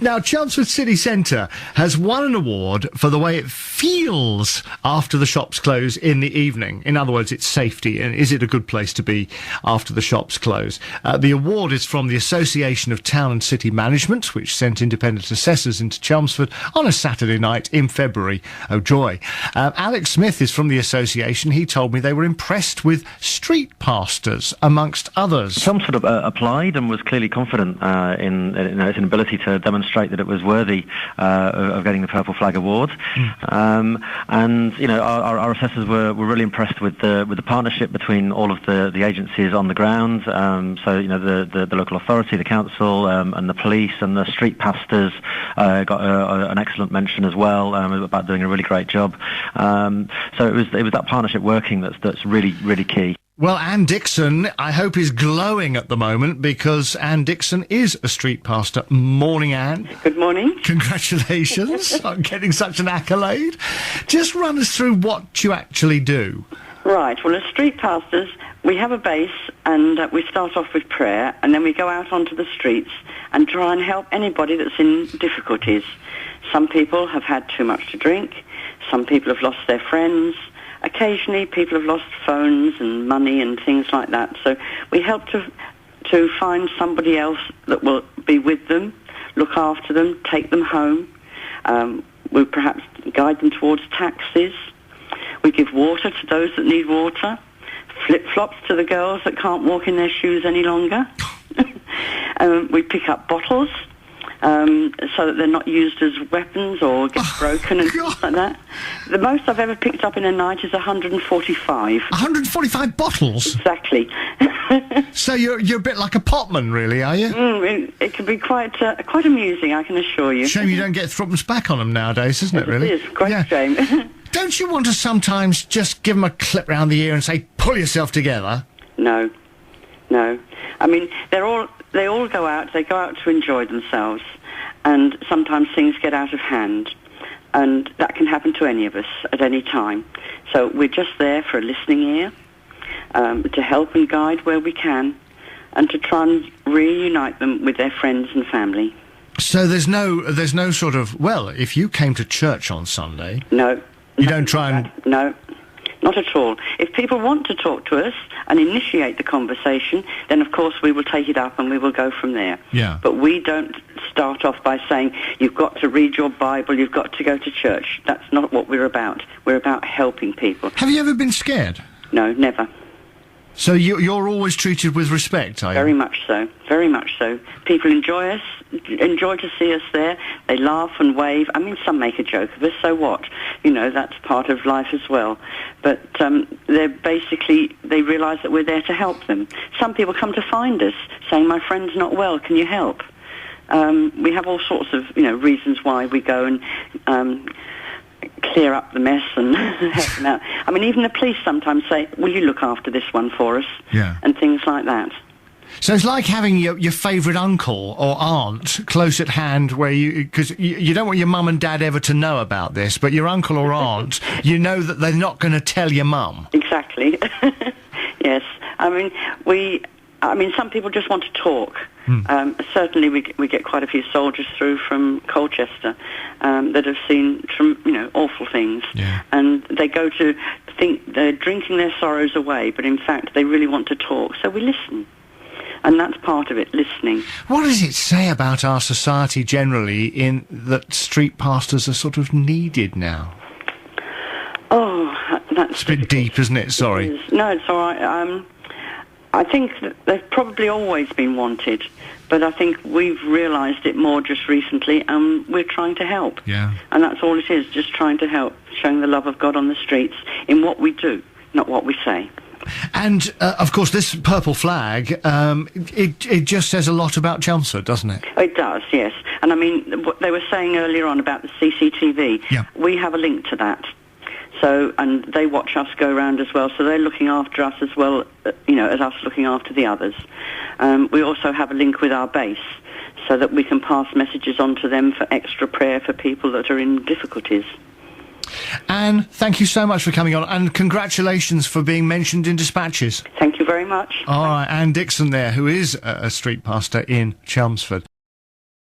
Now, Chelmsford City Centre has won an award for the way it feels after the shops close in the evening. In other words, its safety, and is it a good place to be after the shops close? The award is from the Association of Town and City Management, which sent independent assessors into Chelmsford on a Saturday night in February. Oh, joy. Alex Smith is from the association. He told me they were impressed with street pastors, amongst others. Chelmsford applied and was clearly confident in its ability to demonstrate that it was worthy of getting the Purple Flag Award. And, you know, our assessors were really impressed with the partnership between all of the agencies on the ground. So, you know, the local authority, the council, and the police and the street pastors got an excellent mention as well about doing a really great job. So it was that partnership working that's really, really key. Well, Ann Dixon, I hope, is glowing at the moment because Ann Dixon is a street pastor. Morning, Ann. Good morning. Congratulations on getting such an accolade. Just run us through what you actually do. Right. Well, as street pastors, we have a base and we start off with prayer and then we go out onto the streets and try and help anybody that's in difficulties. Some people have had too much to drink. Some people have lost their friends. Occasionally, people have lost phones and money and things like that. So we help to find somebody else that will be with them, look after them, take them home. We perhaps guide them towards taxis. We give water to those that need water, flip-flops to the girls that can't walk in their shoes any longer. We pick up bottles so that they're not used as weapons or get broken and things like that. The most I've ever picked up in a night is 145. 145 bottles? Exactly. So you're a bit like a potman, really, are you? It can be quite amusing, I can assure you. Shame you don't get thruppence back on them nowadays, isn't it, really? It is, quite a shame. Don't you want to sometimes just give them a clip round the ear and say, pull yourself together? No. I mean, they all go out to enjoy themselves, and sometimes things get out of hand, and that can happen to any of us at any time. So we're just there for a listening ear, to help and guide where we can, and to try and reunite them with their friends and family. So there's no sort of, well, if you came to church on Sunday... No. You don't try and... No, not at all. If people want to talk to us and initiate the conversation, then of course we will take it up and we will go from there. Yeah. But we don't start off by saying, you've got to read your Bible, you've got to go to church. That's not what we're about. We're about helping people. Have you ever been scared? No, never. So you're always treated with respect, are you? Very much so. Very much so. People enjoy to see us there. They laugh and wave. I mean, some make a joke of us, so what? You know, that's part of life as well. But they realise that we're there to help them. Some people come to find us saying, my friend's not well, can you help? We have all sorts of, reasons why we go and clear up the mess and help them out. I mean, even the police sometimes say, will you look after this one for us? Yeah. And things like that. So it's like having your favourite uncle or aunt close at hand where because you don't want your mum and dad ever to know about this, but your uncle or aunt, you know that they're not going to tell your mum. Exactly. Yes. I mean, some people just want to talk. Certainly we get quite a few soldiers through from Colchester that have seen awful things. Yeah. And they go to think they're drinking their sorrows away, but in fact they really want to talk. So we listen. And that's part of it, listening. What does it say about our society generally in that street pastors are sort of needed now? Oh, that's... It's a bit deep, isn't it? Sorry. No, it's all right. I think that they've probably always been wanted, but I think we've realised it more just recently, and we're trying to help. Yeah. And that's all it is, just trying to help, showing the love of God on the streets in what we do, not what we say. And, of course, this purple flag, it just says a lot about Chelmsford, doesn't it? It does, yes. And, I mean, what they were saying earlier on about the CCTV, yeah. We have a link to that. So, and they watch us go around as well, so they're looking after us as well, as us looking after the others. We also have a link with our base, so that we can pass messages on to them for extra prayer for people that are in difficulties. Anne, thank you so much for coming on, and congratulations for being mentioned in dispatches. Thank you very much. All right, Ann Dixon there, who is a street pastor in Chelmsford.